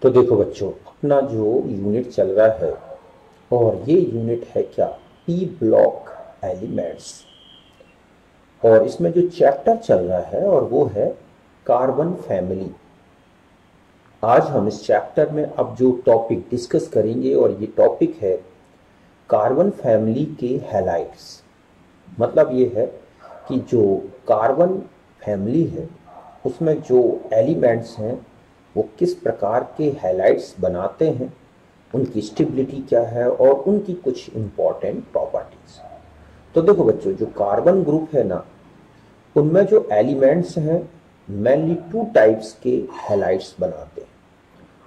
तो देखो बच्चों, अपना जो यूनिट चल रहा है और ये यूनिट है क्या, पी ब्लॉक एलिमेंट्स। और इसमें जो चैप्टर चल रहा है और वो है कार्बन फैमिली। आज हम इस चैप्टर में अब जो टॉपिक डिस्कस करेंगे और ये टॉपिक है कार्बन फैमिली के हैलाइड्स। मतलब ये है कि जो कार्बन फैमिली है उसमें जो एलिमेंट्स हैं वो किस प्रकार के हैलाइड्स बनाते हैं, उनकी स्टेबिलिटी क्या है और उनकी कुछ इंपॉर्टेंट प्रॉपर्टीज। तो देखो बच्चों, जो कार्बन ग्रुप है ना, उनमें जो एलिमेंट्स हैं मेनली टू टाइप्स के हैलाइड्स बनाते हैं,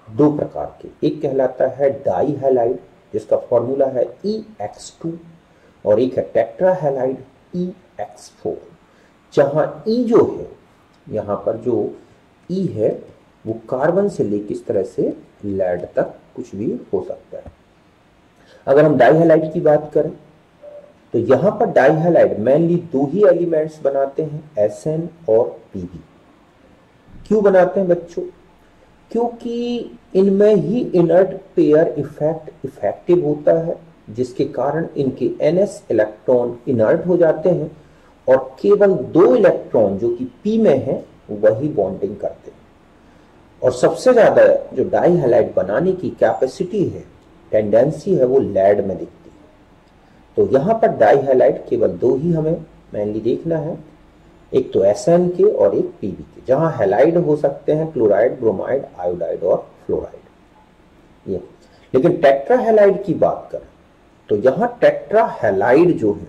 दो प्रकार के। एक कहलाता है डाई हैलाइड जिसका फॉर्मूला है EX2 और एक है टेट्रा हैलाइड EX4। जहां E जो है, यहाँ पर जो E है वो कार्बन से लेकर इस तरह से लेड तक कुछ भी हो सकता है। अगर हम डाई हैलाइड की बात करें तो यहां पर डाई हैलाइड मेनली दो ही एलिमेंट्स बनाते हैं, SN और PB। क्यों बनाते हैं बच्चों? क्योंकि इनमें ही इनर्ट पेयर इफेक्ट इफेक्टिव होता है, जिसके कारण इनके NS इलेक्ट्रॉन इनर्ट हो जाते हैं और केवल दो इलेक्ट्रॉन जो कि P में है वही बॉन्डिंग करते हैं। और सबसे ज्यादा जो डाई हैलाइड बनाने की कैपेसिटी है, टेंडेंसी है, वो लेड में दिखती है। तो यहां पर डाई हैलाइड केवल दो ही हमें मेनली देखना है, एक तो SN के और एक PB के। जहां हैलाइड हो सकते हैं क्लोराइड, ब्रोमाइड, आयोडाइड और फ्लोराइड। ये लेकिन टेट्रा हैलाइड की बात करें तो यहां टेट्रा हैलाइड जो है,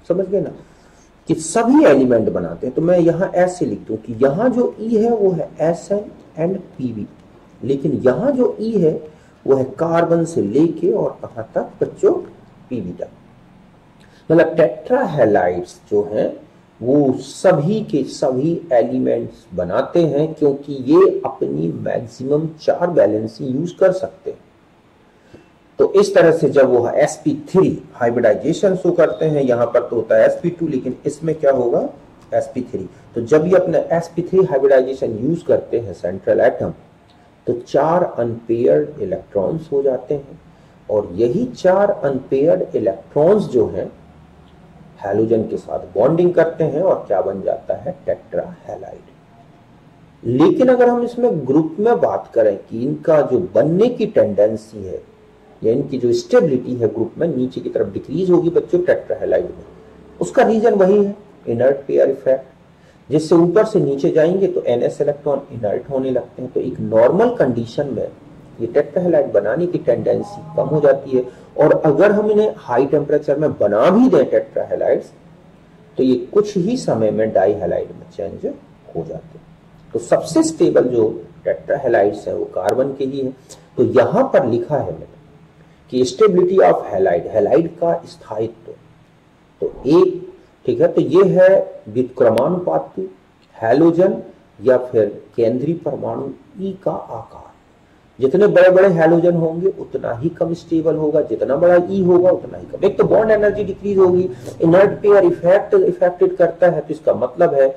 समझ गए ना, कि सभी एलिमेंट बनाते हैं। तो मैं यहां ऐसे लिख दूं कि यहां जो E है वो है SN एंड PB, लेकिन यहां जो E है वो है कार्बन से लेके और कहां तक बच्चों, PB तक। मतलब टेट्रा हैलाइड्स जो हैं वो सभी के सभी एलिमेंट्स बनाते हैं, क्योंकि ये अपनी मैक्सिमम 4 वैलेंसी यूज कर सकते हैं। तो इस तरह से जब वो sp3 हाइब्रिडाइजेशन शो करते हैं, यहां पर तो होता है sp2, लेकिन इसमें क्या होगा, sp3। तो जब ये अपने sp3 हाइब्रिडाइजेशन यूज करते हैं सेंट्रल एटम, तो 4 अनपेयर्ड इलेक्ट्रॉन्स हो जाते हैं और यही 4 अनपेयर्ड इलेक्ट्रॉन्स जो हैं हैलोजन के साथ बॉन्डिंग करते हैं और क्या बन जाता है, टेट्रा हैलाइड। लेकिन अगर हम इसमें ग्रुप में बात करें कि इनका जो बनने की टेंडेंसी है या इनकी जो स्टेबिलिटी है ग्रुप में नीचे की तरफ डिक्रीज होगी बच्चों टेट्रा हैलाइड में। उसका रीजन वही है, इनर्ट पेयर इफेक्ट। जिससे ऊपर से नीचे जाएंगे तो NS इलेक्ट्रॉन इनर्ट होने लगते हैं। तो एक नॉर्मल कंडीशन में ये टेट्रा हैलाइड बनाने की टेंडेंसी कम हो जाती है। और अगर हम इन्हें हाई टेम्परेचर में बना भी दें टेट्रा हैलाइड्स, तो ये कुछ ही समय में डाई हैलाइड में चेंज हो जाते हैं। तो सबसे स्टेबल जो टेट्रा हैलाइड्स है वो कार्बन के ही है। तो यहां पर लिखा है मैंने कि स्टेबिलिटी ऑफ हैलाइड, हैलाइड का स्थायित्व। तो एक, ठीक है, तो ये है व्युत्क्रमानुपाती हैलोजन या फिर केंद्रीय परमाणु E का आकार। जितने बड़े बड़े हैलोजन होंगे उतना ही कम स्टेबल होगा, जितना बड़ा E होगा उतना ही कम। एक तो बॉन्ड एनर्जी डिक्रीज होगी, इनर्ट पेयर इफेक्टेड करता है। तो इसका मतलब है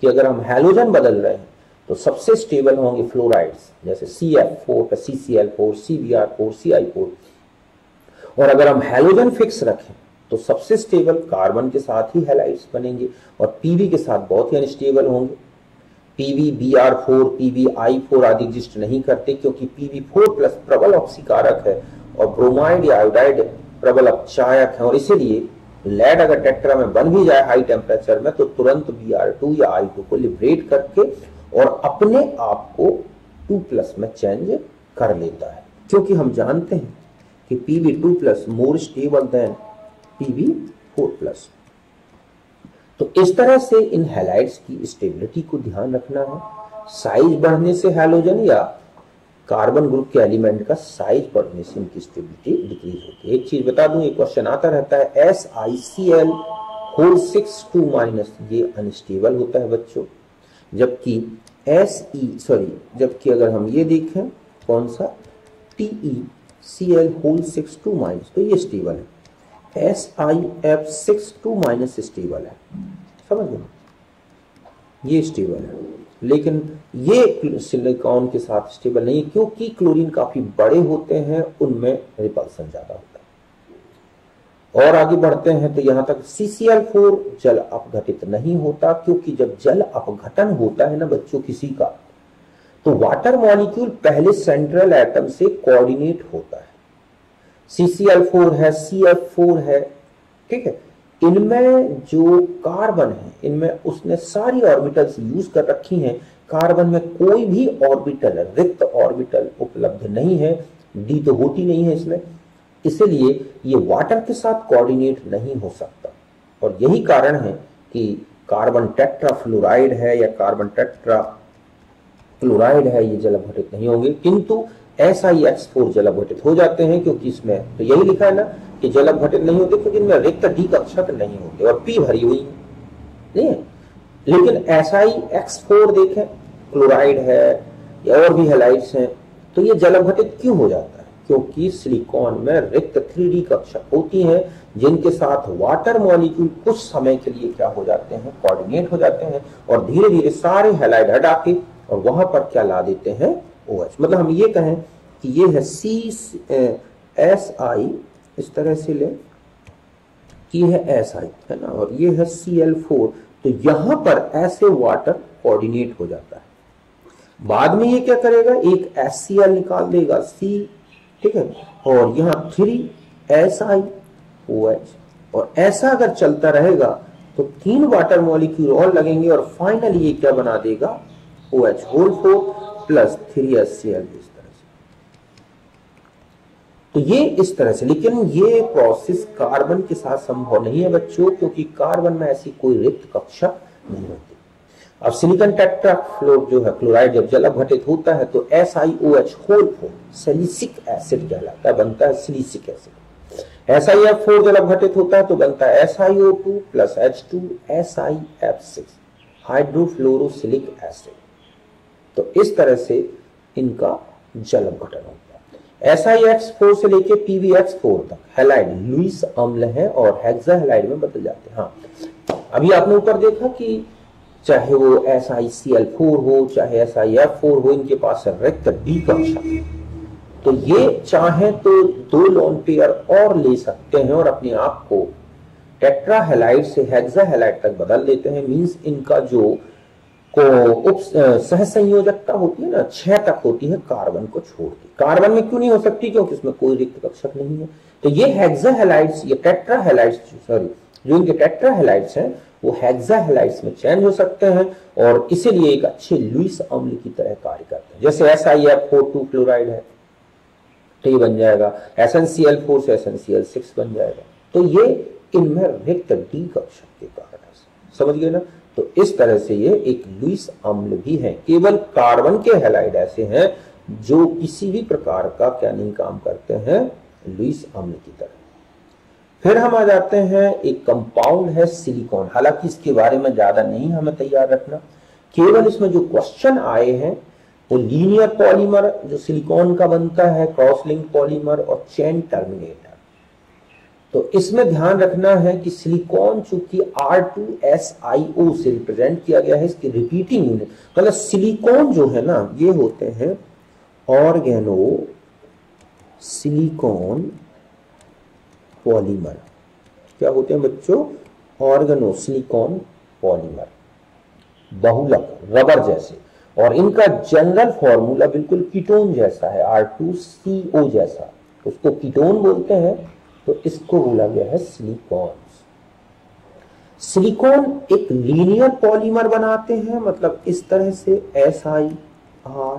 कि अगर हम हैलोजन बदल रहे हैं तो सबसे स्टेबल होंगे फ्लोराइड्स, जैसे CF4, CCl4, CBr4, CI4। और अगर हम हैलोजन फिक्स रखें तो सबसे स्टेबल कार्बन के साथ ही हैलाइड्स बनेंगे और PB के साथ बहुत ही अनस्टेबल होंगे। PB, Br4, PB, I4 आदि एग्जिस्ट नहीं करते, क्योंकि PB4+ प्रबल ऑक्सीकारक है और ब्रोमाइड या आयोडाइड प्रबल अपचायक है। और इसीलिए लेड अगर टेट्रा में बन भी जाए हाई टेम्परेचर में तो तुरंत Br2 या I2 को लिबरेट करके और अपने आप को 2+ में चेंज कर लेता है, क्योंकि हम जानते हैं कि PB2+ more stable then PB4+। तो इस तरह से इन हैलाइड्स की स्टेबिलिटी को ध्यान रखना है। साइज बढ़ने से हैलोजन या कार्बन ग्रुप के एलिमेंट का साइज बढ़ने से इनकी स्टेबिलिटी डिक्रीज होती है। एक चीज बता दूं, ये क्वेश्चन आता रहता है, SiCl होल 6 ये अनस्टेबल होता है बच्चों, जबकि जबकि अगर हम ये देखें कौन सा, TeCl होल 6 तो ये स्टेबल है। SiF6 स्टेबल है, समझ लो, ये स्टेबल है। लेकिन ये सिलिकॉन के साथ स्टेबल नहीं है क्योंकि क्लोरीन काफी बड़े होते हैं, उनमें रिपल्सन ज्यादा होता है। और आगे बढ़ते हैं तो यहां तक CCl4 जल अपघटित नहीं होता, क्योंकि जब जल अपघटन होता है ना बच्चों किसी का, तो वाटर मॉलिक्यूल पहले सेंट्रल एटम से कोऑर्डिनेट होता है। CCl4 है, CF4 है, ठीक है। इनमें जो कार्बन है, इनमें उसने सारी ऑर्बिटल्स यूज कर रखी हैं। कार्बन में कोई भी ऑर्बिटल, रिक्त ऑर्बिटल उपलब्ध नहीं है, डी तो होती नहीं है इसमें, इसलिए ये वाटर के साथ कोऑर्डिनेट नहीं हो सकता। और यही कारण है कि कार्बन टेट्राफ्लोराइड है या कार्बन टेट्रा क्लोराइड है, ये जल अपघटित नहीं होंगे, किंतु SiX4 जल अपघटित हो जाते हैं, क्योंकि इसमें तो यही लिखा है ना कि जल अपघटित नहीं होते क्योंकि इनमें रिक्त डी कक्षक नहीं होते और P भरी हुई नहीं है। लेकिन SiX4 देखें, क्लोराइड है या और भी हैलाइड्स हैं, तो ये जल अपघटित क्यों हो जाता है? क्योंकि सिलिकॉन में रिक्त 3D कक्षक होती हैं, जिनके साथ वाटर मॉलिक्यूल कुछ समय के लिए क्या हो जाते हैं, कोऑर्डिनेट हो जाते हैं, और धीरे धीरे सारे हैलाइड हटा के और वहां पर क्या ला देते हैं, OH। मतलब हम ये कहें कि ये है Si, इस तरह से ले कि ये है Si, है ना, और ये है Cl4, तो यहां पर ऐसे वाटर कोऑर्डिनेट हो जाता है। बाद में ये क्या करेगा, एक HCl निकाल देगा C, ठीक है, और यहां 3SiOH, और ऐसा अगर चलता रहेगा तो 3 वाटर मॉलिक्यूल और लगेंगे और फाइनली ये क्या बना देगा, OH4 प्लस 3HCl। इस तरह से, तो ये इस तरह से, लेकिन ये प्रोसेस कार्बन के साथ संभव नहीं है बच्चों, क्योंकि कार्बन में ऐसी कोई रिक्त कक्षक नहीं होती। अब सिलिकॉन टेट्राफ्लोर जो है क्लोराइड जब जल अपघटित होता है तो SiOH4 सैलिसिक एसिड कहलाता है, बनता है सिलिसिक एसिड। SiF4 जल अपघटित होता है तो बनता है SiO2 plus H2 SiF6 हाइड्रोफ्लोरोसिलिक acid. तो इस तरह से इनका जल अपघटन होता है। SiX4 से लेके PbX4 तक हैलाइड लुईस अम्ल है और हेक्सा हैलाइड में बदल जाते हैं। हाँ, अभी आपने ऊपर देखा कि चाहे वो SiCl4 हो चाहे SiF4 हो, इनके पास रिक्त डी कक्षक, तो ये चाहे तो 2 लोन पेयर और ले सकते हैं और अपने आप को टेट्रा हैलाइड से हेक्सा हैलाइड तक बदल देते हैं। मींस इनका जो सहसंयोजकता होती है ना 6 तक होती है कार्बन को छोड़ के। कार्बन में क्यों नहीं हो सकती, क्योंकि इसमें कोई रिक्त कक्षक नहीं है। तो ये हेक्सा हैलाइड्स, ये टेट्रा हैलाइड्स, सॉरी, जो इनके टेट्रा हैलाइड्स हैं वो हेक्सा हैलाइड्स में चेंज हो सकते हैं और इसीलिए एक अच्छे लुईस अम्ल की तरह कार्य करते हैं। जैसे SiF4 क्लोराइड है तो ये बन जाएगा SnCl4 से SnCl6 बन जाएगा। तो ये इनमें रिक्त डी कक्षक के कारण है, समझ गए ना। तो इस तरह से ये एक लुईस अम्ल भी है। केवल कार्बन के हैलाइड ऐसे हैं जो किसी भी प्रकार का क्या नहीं काम करते हैं, लुईस अम्ल की तरह। फिर हम आ जाते हैं, एक कंपाउंड है सिलिकॉन। हालांकि इसके बारे में ज्यादा नहीं हमें तैयार रखना, केवल इसमें जो क्वेश्चन आए हैं वो लीनियर पॉलीमर जो सिलिकॉन का बनता है, क्रॉस लिंक पॉलीमर और चेन टर्मिनेटर। तो इसमें ध्यान रखना है कि सिलिकॉन चूंकि R2SiO से रिप्रेजेंट किया गया है, इसकी रिपीटिंग यूनिट, मतलब सिलिकॉन जो है ना ये होते हैं ऑर्गेनो सिलिकॉन पॉलीमर। क्या होते हैं बच्चों, ऑर्गेनो सिलिकॉन पॉलीमर, बहुलक रबर जैसे। और इनका जनरल फॉर्मूला बिल्कुल कीटोन जैसा है, R2CO जैसा, उसको कीटोन बोलते हैं। तो इसको बोला गया है सिलिकॉन। सिलिकॉन एक लीनियर पॉलीमर बनाते हैं, मतलब इस तरह से SiRRO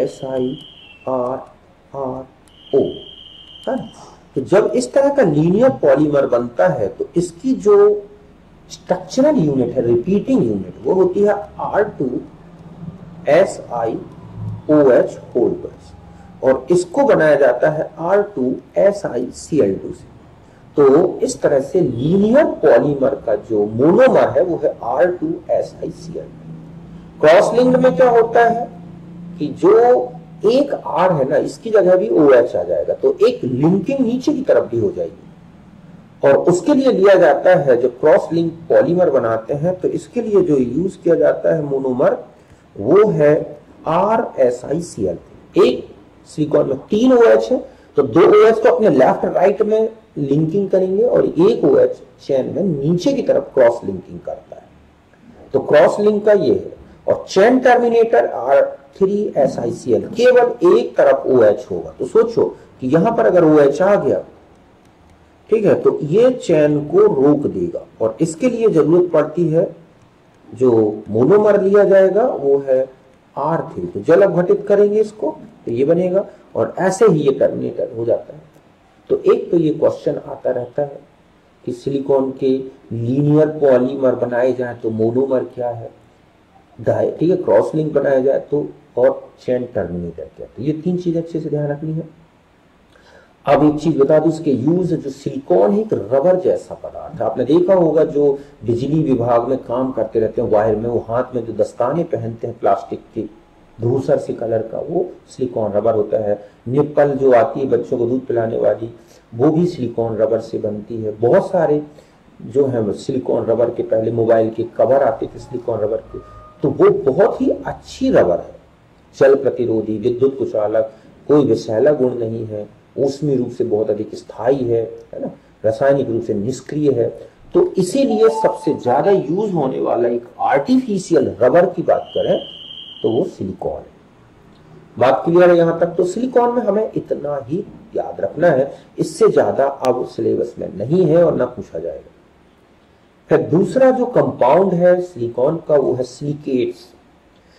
SiRRO। तो जब इस तरह का लीनियर पॉलीमर बनता है तो इसकी जो स्ट्रक्चरल यूनिट है, रिपीटिंग यूनिट, वो होती है R2SiOH होल प्लस, और इसको बनाया जाता है R2SiCl2 से। तो इस तरह से लीनियर पॉलीमर का जो मोनोमर है वो है R2SiCl2। क्रॉस लिंक्ड में क्या होता है कि जो एक R है ना, इसकी जगह भी OH आ जाएगा, तो एक लिंकिंग नीचे की तरफ भी हो जाएगी। और उसके लिए लिया जाता है, जो क्रॉस लिंक पॉलीमर बनाते हैं तो इसके लिए जो यूज किया जाता है मोनोमर, वो है RSiCl। एक सिलिकॉन में 3 OH है, तो 2 OH को अपने लेफ्ट राइट में लिंकिंग करेंगे और एक OH चेन में नीचे की तरफ क्रॉस लिंकिंग करता है। तो क्रॉस लिंक का ये है। और चेन टर्मिनेटर R3SiCl, केवल एक तरफ OH होगा। तो सोचो कि यहां पर अगर OH आ गया, ठीक है, तो ये चेन को रोक देगा और इसके लिए जरूरत पड़ती है, जो मोनोमर लिया जाएगा वो है R3। तो जल अपघटित करेंगे इसको तो ये बनेगा और ऐसे ही ये टर्मिनेटर हो जाता है। तो एक तो ये क्वेश्चन आता रहता है कि सिलिकॉन के लीनियर पॉलीमर बनाए जाए तो मोनोमर क्या है, ठीक है, क्रॉस लिंक बनाया जाए तो, और चेन टर्मिनेटर क्या। तो ये 3 चीजें अच्छे से ध्यान रखनी है। अब एक चीज बता दूं, इसके यूज, जो सिलिकॉन है एक रबर जैसा पदार्थ है। आपने देखा होगा जो बिजली विभाग में काम करते रहते हैं वायर में, वो हाथ में जो दस्ताने पहनते हैं प्लास्टिक के धूसर से कलर का, वो सिलिकॉन रबर होता है। निप्पल जो आती है बच्चों को दूध पिलाने वाली, वो भी सिलिकॉन रबर से बनती है। बहुत सारे जो है सिलिकॉन रबर के, पहले मोबाइल के कवर आते थे सिलिकॉन रबर के, तो वो बहुत ही अच्छी रबर है, जल प्रतिरोधी, विद्युत कुचालक, कोई विषैला गुण नहीं है, ऊष्मीय रूप से बहुत अधिक स्थायी है ना, रासायनिक रूप से निष्क्रिय है। तो इसीलिए सबसे ज्यादा यूज होने वाला एक आर्टिफिशियल रबर की बात करें तो वो सिलिकॉन है। बात क्लियर है यहां तक? तो सिलिकॉन में हमें इतना ही याद रखना है, इससे ज्यादा अब सिलेबस में नहीं है और ना पूछा जाएगा। फिर दूसरा जो कंपाउंड है सिलिकॉन का वो है सिलिकेट्स।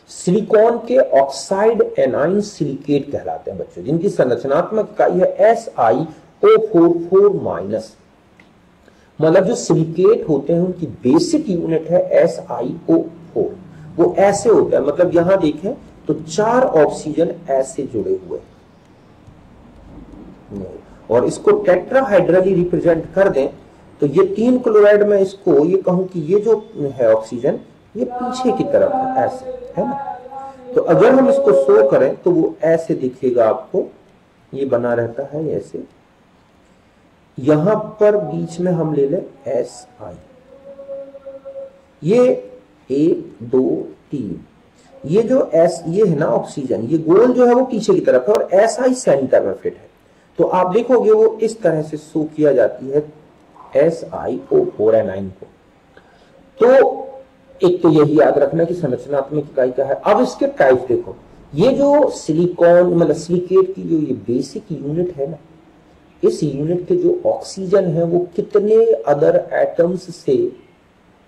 सिलिकॉन के ऑक्साइड एनाइन सिलिकेट कहलाते हैं बच्चों, जिनकी संरचनात्मक इकाई है SiO4 मतलब जो सिलिकेट होते हैं उनकी बेसिक यूनिट है SiO4। वो ऐसे होता है, मतलब यहां देखें तो 4 ऑक्सीजन ऐसे जुड़े हुए हैं और इसको टेट्राहाइड्रली रिप्रेजेंट कर दें तो ये 3 क्लोराइड में इसको ये कहूं कि ये जो है ऑक्सीजन ये पीछे की तरफ है, ऐसे है ना। तो अगर हम इसको शो करें तो वो ऐसे दिखेगा आपको, ये बना रहता है ऐसे। यहां पर बीच में हम ले लें Si, ये 1 2 3, ये जो ये है ना ऑक्सीजन, ये गोल जो है वो पीछे की तरफ है और Si सेंटर में फिट है। तो आप देखोगे वो इस तरह से शो किया जाती है SiO4 एनाइन को। तो एक तो यही याद रखना कि संरचनात्मक इकाई क्या है। अब इसके टाइप देखो, ये जो सिलिकॉन मतलब सिलिकेट की जो ये बेसिक यूनिट है ना, इस यूनिट के जो ऑक्सीजन है वो कितने अदर एटम्स से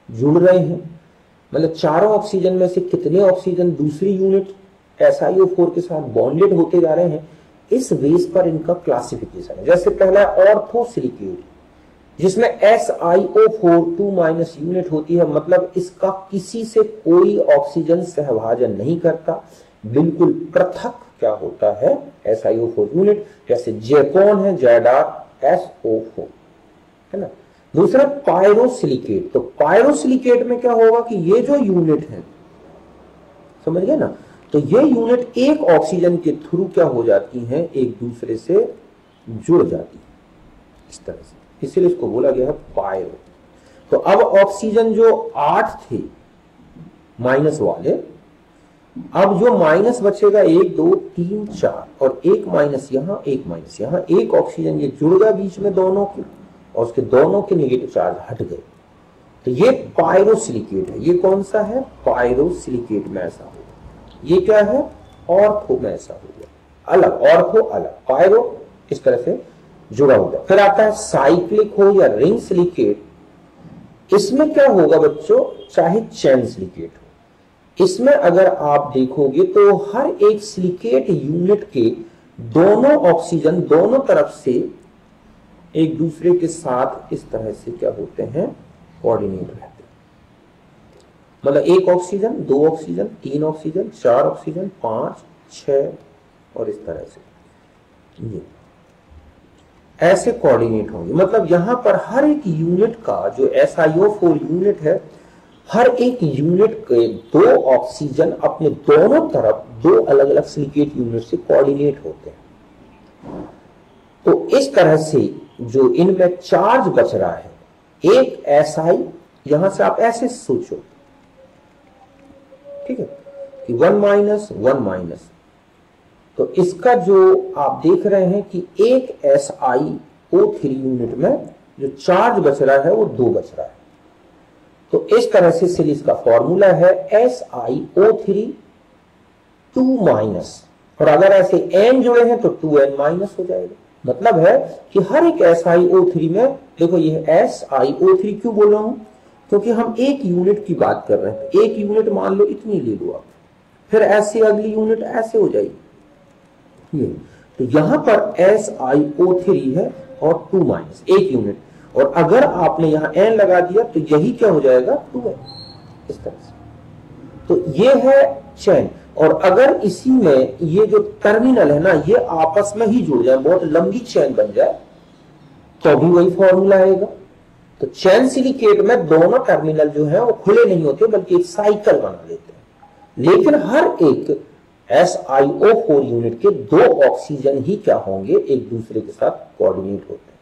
जुड़ रहे हैं, मतलब 4 ऑक्सीजन में से कितने ऑक्सीजन दूसरी यूनिट SiO4 के साथ बॉन्डेड होते जा रहे हैं, इस बेस पर इनका क्लासिफिकेशन है। जैसे पहला ऑर्थो सिलिकेट, जिसमें SiO4 यूनिट होती है, मतलब इसका किसी से कोई ऑक्सीजन सहभाजन नहीं करता, बिल्कुल पृथक क्या होता है SiO4 यूनिट। जैसे जेकॉन है, जेडार SO4 है ना। दूसरा पायरोसिलिकेट, तो पायरोसिलिकेट में क्या होगा कि ये जो यूनिट है, समझ गए ना, तो ये यूनिट एक ऑक्सीजन के थ्रू क्या हो जाती हैं, एक दूसरे से जुड़ जाती है इस तरह से, इसीलिए इसको बोला गया है पायरो। तो अब ऑक्सीजन जो 8 थे माइनस वाले, अब जो माइनस बचेगा 1 2 3 4 और एक माइनस यहां, एक माइनस यहां, एक ऑक्सीजन ये जुड़ गया बीच में दोनों के और उसके दोनों के नेगेटिव चार्ज हट गए। तो ये पायरोसिलिकेट है। ये कौन सा है? पायरोसिलिकेट में ऐसा होगा। ये क्या है? ऑर्थो में ऐसा होगा, अलग, ऑर्थो अलग, पायरो इस तरह से जुड़ा होगा। फिर आता है साइक्लिक हो या रिंग सिलिकेट। इसमें क्या होगा बच्चों, चाहे चेन सिलिकेट हो, इसमें अगर आप देखोगे तो हर एक सिलिकेट यूनिट के दोनों ऑक्सीजन दोनों तरफ से एक दूसरे के साथ इस तरह से क्या होते हैं, कोऑर्डिनेट रहते हैं। मतलब 1 ऑक्सीजन, 2 ऑक्सीजन, 3 ऑक्सीजन, 4 ऑक्सीजन, 5 6 और इस तरह से ये ऐसे कोऑर्डिनेट होंगे। मतलब यहां पर हर एक यूनिट का जो SiO4 यूनिट है, हर एक यूनिट के 2 ऑक्सीजन अपने दोनों तरफ 2 अलग अलग सिलिकेट यूनिट से कोऑर्डिनेट होते हैं। तो इस तरह से जो इनमें चार्ज बच रहा है, एक SI, यहां से आप ऐसे सोचो, ठीक है, कि 1 माइनस 1 माइनस, तो इसका जो आप देख रहे हैं कि एक SiO3 यूनिट में जो चार्ज बच रहा है वो 2 बच रहा है। तो इस तरह से सीरीज का फॉर्मूला है SiO3 2 माइनस, और अगर ऐसे n जुड़े हैं तो 2n माइनस हो जाएगा। मतलब है कि हर एक SiO3 में, देखो ये SiO3 क्यों बोल रहा हूं, क्योंकि हम एक यूनिट की बात कर रहे हैं। एक यूनिट मान लो इतनी ले लो आप, फिर ऐसे अगली यूनिट ऐसे हो जाएगी, तो यहां पर SiO3 है और 2 माइनस एक यूनिट, और अगर आपने यहां n लगा दिया तो यही क्या हो जाएगा 2n, इस तरह से। तो ये है चेन, और अगर इसी में ये जो टर्मिनल है ना, ये आपस में ही जुड़ जाए, बहुत लंबी चेन बन जाए, तो भी वही फॉर्मूला आएगा। तो चेन सिलिकेट में दोनों टर्मिनल जो है वो खुले नहीं होते, बल्कि एक साइकिल बना देते हैं। लेकिन हर एक SiO4 यूनिट के 2 ऑक्सीजन ही क्या होंगे, एक दूसरे के साथ कोऑर्डिनेट होते हैं।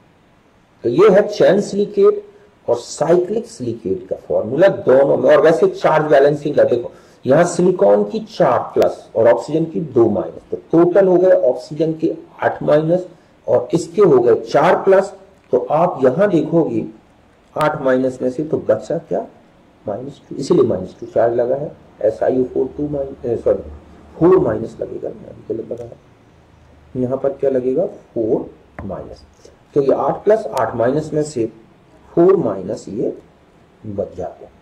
तो ये है चेन सिलिकेट और साइक्लिक सिलिकेट का फॉर्मूला दोनों में। और वैसे चार्ज बैलेंसिंग का देखो, यहां सिलिकॉन की 4 प्लस और ऑक्सीजन की 2 माइनस, तो टोटल हो गए ऑक्सीजन के 8 माइनस और इसके हो गए 4 प्लस। तो आप यहां देखोगे 8 माइनस में से तो बचा क्या, -2, इसीलिए -2 चार्ज लगा है। SiO4 2 माइनस, सॉरी 4 माइनस लगेगा, गलत लगा है, यहां पर क्या लगेगा 4 माइनस, तो ये 8 प्लस 8 माइनस में से 4 माइनस ये बच जाते हैं।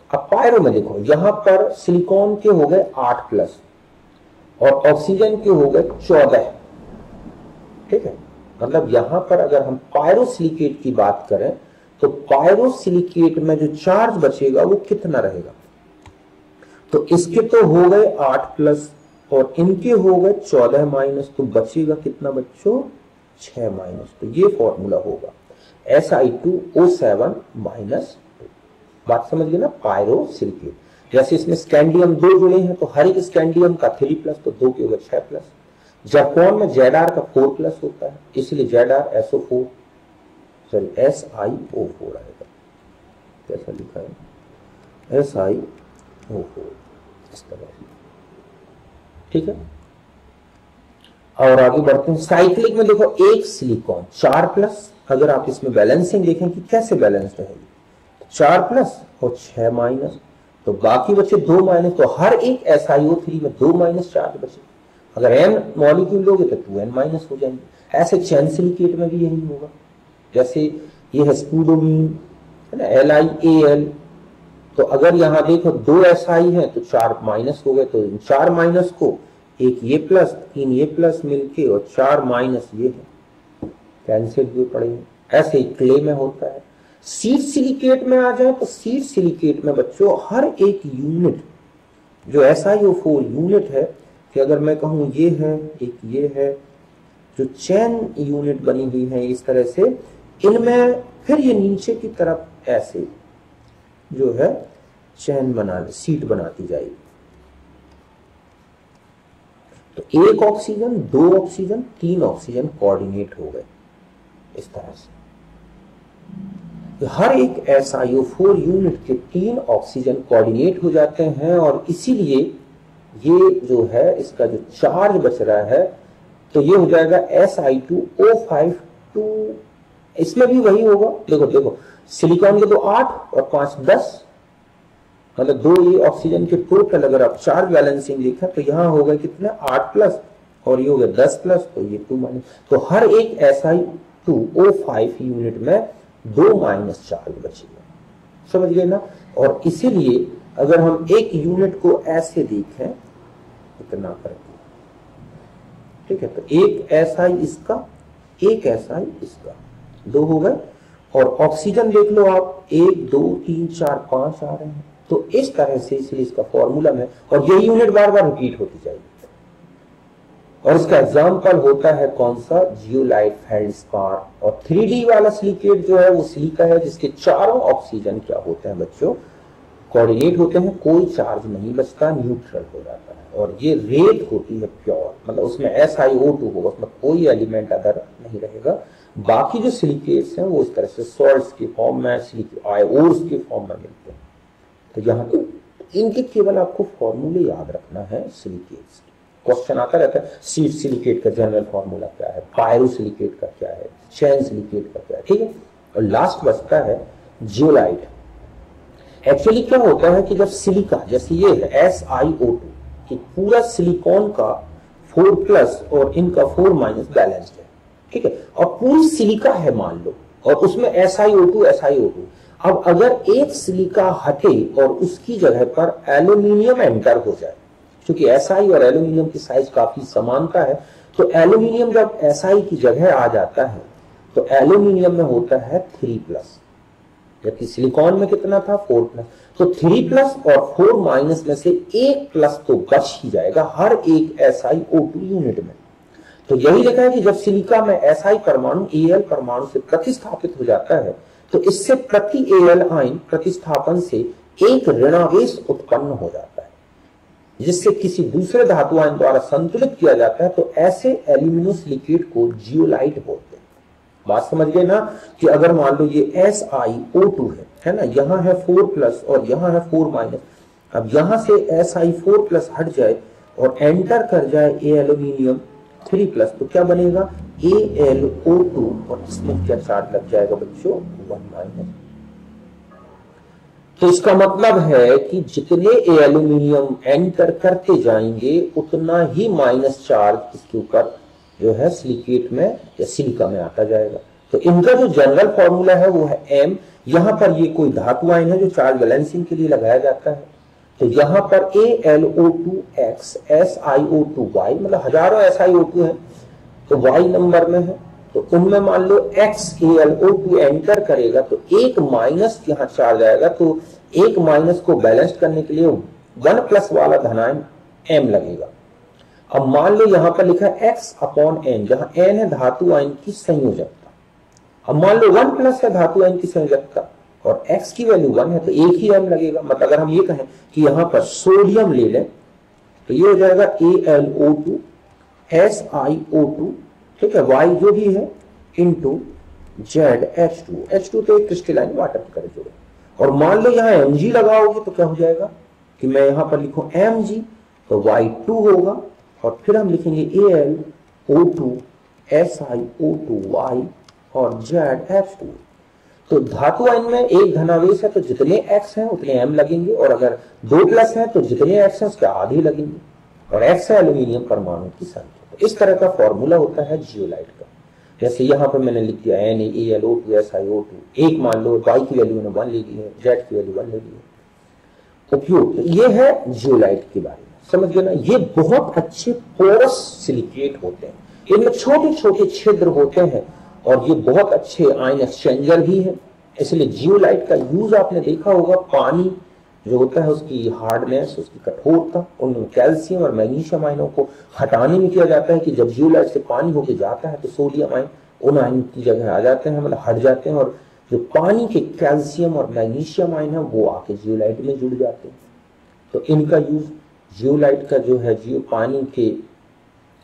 अब पायरो में देखो, यहां पर सिलिकॉन के हो गए 8 प्लस और ऑक्सीजन के हो गए 14, ठीक है। मतलब यहां पर अगर हम पायरोसिलिकेट की बात करें तो पायरोसिलिकेट में जो चार्ज बचेगा वो कितना रहेगा, तो इसके तो हो गए 8 प्लस और इनके हो गए 14 माइनस, तो बचेगा कितना बच्चों 6 माइनस। तो ये फॉर्मूला होगा Si2O7 माइनस। बात समझ गए ना, पायरोसिलिकेट। जैसे इसमें स्कैंडियम 2 जुड़े हैं तो हर एक स्कैंडियम का 3 प्लस, तो 2 के हो गए 6 प्लस। जर्कोन में Zr का 4 प्लस होता है, इसलिए ZrSO4, सॉरी SiO4 आएगा। कैसा लिखा है SiO4, इस तरह से, ठीक है। और आगे बढ़ते हैं साइक्लिक में। देखो एक सिलिकॉन 4 प्लस, अगर आप इसमें बैलेंसिंग देखें कि कैसे बैलेंस्ड है, 4 प्लस और 6 माइनस, तो बाकी बचे 2 माइनस, तो हर एक SiO3 में 2 माइनस चार्ज बचे। अगर n मॉलिक्यूल लोगे तो 2n माइनस हो जाएंगे। ऐसे चेन सिलिकेट में भी यही होगा। जैसे ये है स्पूडोमीन, है ना, LiAl, तो अगर यहां देखो 2 Si है तो 4 माइनस हो गए, तो इन 4 माइनस को एक ये प्लस 3 ये प्लस मिलके और 4 माइनस ये है, कैंसिल हुए पड़ेंगे। ऐसे ही क्ले में होता है। सीड सिलिकेट में आ जाए तो सीड सिलिकेट में बच्चों हर एक यूनिट जो SiO4 यूनिट है, कि अगर मैं कहूं ये है, एक ये है, जो चेन यूनिट बनी हुई है इस तरह से, इनमें फिर ये नीचे की तरफ ऐसे जो है चेन बना, सीट बनाती जाएगी। तो 1 ऑक्सीजन 2 ऑक्सीजन 3 ऑक्सीजन कोऑर्डिनेट हो गए इस तरह से। हर एक SiO4 यूनिट के 3 ऑक्सीजन कोऑर्डिनेट हो जाते हैं, और इसीलिए ये जो है इसका जो चार्ज बच रहा है तो ये हो जाएगा Si2O5 2, इसमें भी वही होगा। देखो देखो, सिलिकॉन के तो 8 और 5 10, मतलब 2 ये ऑक्सीजन के टोटल अगर आप चार्ज बैलेंसिंग देखें तो यहां होगा कितना 8 प्लस और ये हो गया 10 प्लस, तो ये 2 माइनस, तो हर एक Si2O5 यूनिट में 2 माइनस चार्ज बचेगा। समझ गए ना। और इसीलिए अगर हम एक यूनिट को ऐसे देखें इतना करके, ठीक है, तो एक SI इसका, एक SI इसका, 2 हो गए। और ऑक्सीजन देख लो आप, 1 2 3 4 5 आ रहे हैं। तो इस तरह से इसलिए इसका फॉर्मूला में, और ये यूनिट बार बार रिपीट होती जाएगी। और इसका एग्जाम्पल होता है कौन सा, जियोलाइट फेल्डस्पार। और 3D वाला सिलिकेट जो है वो सिलिका है जिसके चारों ऑक्सीजन क्या होते हैं बच्चों, कोऑर्डिनेट होते हैं, कोई चार्ज नहीं बचता, न्यूट्रल हो जाता है। और ये रेत होती है प्योर, मतलब उसमें SiO2 होगा, उसमें कोई एलिमेंट अदर नहीं रहेगा, बाकी जो सिलिकेट्स हैं वो इस तरह से सॉल्ट्स के फॉर्म में, आयोर्स के फॉर्म में मिलते हैं। तो यहाँ पे इनके केवल आपको फॉर्मूले याद रखना है सिलिकेट्स। क्वेश्चन आता रहता है सीड सिलिकेट का जनरल फॉर्मूला क्या है, पायरोसिलिकेट का क्या है, चैन सिलिकेट का क्या है, ठीक है। और लास्ट बचता है जियोलाइट। एक्चुअली क्या होता है कि जब सिलिका, जैसे ये है SiO2 कि पूरा सिलिकॉन का 4+ और इनका 4- बैलेंस्ड है, ठीक है, और पूरी सिलिका है मान लो, और उसमें SiO2 अब अगर एक सिलिका हटे और उसकी जगह पर एल्यूमिनियम एंटर हो जाए, क्योंकि Si और एल्यूमिनियम की साइज काफी समानता है, तो एल्यूमिनियम जब Si की जगह आ जाता है तो एल्यूमिनियम में होता है 3+, जबकि सिलिकॉन में कितना था 4+, तो 3+ और 4- में से 1+ तो बच ही जाएगा हर एक SiO2 यूनिट में। तो यही लिखा है कि जब सिलिका में Si परमाणु Al परमाणु से प्रतिस्थापित हो जाता है तो इससे प्रति Al आयन प्रतिस्थापन से एक ऋणावेश उत्पन्न हो जाता है, जिससे किसी दूसरे धातु आयन द्वारा संतुलित किया जाता है। तो ऐसे एल्यूमिनोसिलिकेट को जियोलाइट बोलते हैं। बात समझ गए ना कि अगर मान लो ये SiO2 है ना, यहां है 4+ और यहां है 4-, अब यहां से Si4+ हट जाए और एंटर कर जाए एल्यूमिनियम 3+, तो क्या बनेगा AlO2, और इसमें क्या चार्ज लग जाएगा बच्चों 1-। तो इसका मतलब है कि जितने एल्यूमिनियम एंटर करते जाएंगे उतना ही माइनस चार्ज इसके ऊपर जो है सिलिकेट में या सिलिका में आता जाएगा। तो इनका जो जनरल फॉर्मूला है वो है M। यहां पर ये कोई धातु आयन है जो चार्ज बैलेंसिंग के लिए लगाया जाता है। तो यहां पर AlO2x SiO2y, मतलब हजारों SiO2 है तो y नंबर में है, तो उनमें मान लो x AlO2 एंटर करेगा तो एक माइनस यहां चार्ज आएगा, तो एक माइनस को बैलेंस करने के लिए 1+ वाला धनायन M लगेगा। अब मान लो यहां पर लिखा है x/n, जहां n है धातु आयन की संयोजकता। अब मान लो 1+ है धातु आयन की संयोजकता और x की वैल्यू 1 है, तो एक ही m लगेगा। मतलब अगर हम ये कहें कि यहां पर सोडियम ले लें तो ये हो जाएगा AlO2 SiO2, ठीक है, y जो भी है इंटू ZH2। H2 तो एक क्रिस्टलाइन वाटर की तरह जुड़े। और मान लो यहाँ Mg लगाओगे तो क्या हो जाएगा कि मैं यहां पर लिखूं Mg, तो Y2 होगा, और फिर हम लिखेंगे AlO2 SiO2y और ZH2। तो धातु आयन में एक धनावेश है तो जितने x हैं उतने m लगेंगे, और अगर 2+ है तो जितने x हैं उसके आधे लगेंगे, और x है एल्यूमिनियम परमाणु की संख्या। तो इस तरह का फॉर्मूला होता है जियोलाइट का। जैसे यहाँ पर मैंने लिख दिया NaAlO2 SiO2, एक मान लो y की वैल्यू मैंने 1 ले ली है, z की वैल्यू 1 ले ली है। उपयोग तो ये है जियोलाइट के बारे में, समझ गए ना। ये बहुत अच्छे पोरस सिलिकेट होते हैं, इनमें छोटे छोटे छिद्र होते हैं और ये बहुत अच्छे आयन एक्सचेंजर भी है। इसलिए जियोलाइट का यूज आपने देखा होगा, पानी जो होता है उसकी हार्डनेस, उसकी कठोरता, उनमें कैल्शियम और मैग्नीशियम आयनों को हटाने में किया जाता है कि जब जियोलाइट से पानी होके जाता है तो सोडियम आयन उन आयन की जगह आ जाते हैं, मतलब हट जाते हैं, और जो पानी के कैल्शियम और मैग्नीशियम आयन है वो आके जियोलाइट में जुड़ जाते हैं। तो इनका यूज जियोलाइट का जो है पानी के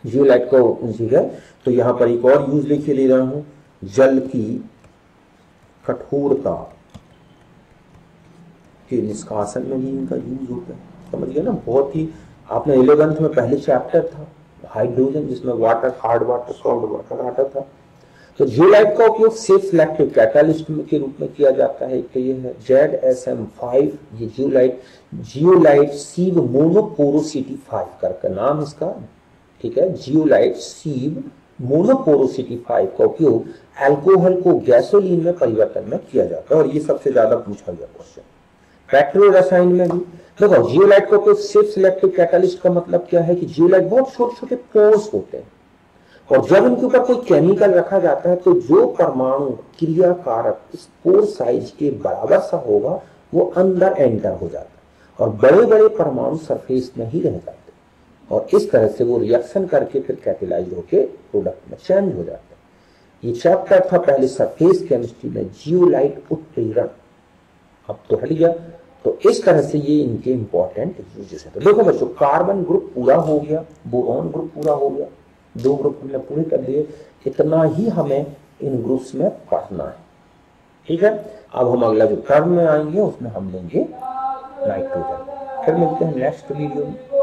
जियोलाइट को जगह, तो यहां पर एक और यूज लिखे ले रहा हूं, जल की कठोरता के निष्कासन में भी इनका यूज होता है। समझ गए ना। बहुत ही आपने 11th में पहले चैप्टर था हाइड्रोजन, जिसमें water, hard water, salt water आता था। तो जियोलाइट का उपयोग सेफ सिलेक्टिव कैटालिस्ट के रूप में किया जाता है। तो ये है ZSM5, ये जियोलाइट सीव मोनोपोरोसिटी 5 करके नाम इसका, ठीक है। जियोलाइट सीव मोनोपोरोसिटी 5 का उपयोग अल्कोहल को गैसोलीन में परिवर्तन में किया जाता है, और ये सबसे ज्यादा पूछा गया क्वेश्चन। पेट्रो रसायन में भी देखो जियोलाइट का उपयोग सेफ सिलेक्टिव कैटालिस्ट का मतलब क्या है कि जियोलाइट बहुत छोटे छोटे पोर्स होते हैं, और जब इनके ऊपर कोई केमिकल रखा जाता है तो जो परमाणु क्रियाकारक इस पोर साइज के बराबर सा होगा वो अंदर एंटर हो जाता है, और बड़े बड़े परमाणु सरफेस में ही रह जाते हैं, और इस तरह से वो रिएक्शन करके फिर कैटेलाइज होके प्रोडक्ट में चेंज हो जाते हैं। ये चैप्टर था पहले सरफेस केमिस्ट्री में, जियोलाइट उत्प्रेरण, अब तो हट गया। तो इस तरह से ये इनके इंपॉर्टेंट यूजेस है। तो देखो बच्चों, कार्बन ग्रुप पूरा हो गया, बोरॉन ग्रुप पूरा हो गया, 2 ग्रुप हमने पूरे कर दिए। इतना ही हमें इन ग्रुप्स में पढ़ना है। ठीक है, अब हम अगला जो टर्म में आएंगे उसमें हम लेंगे नाइट्रोजन। फिर मिलते हैं नेक्स्ट वीडियो में।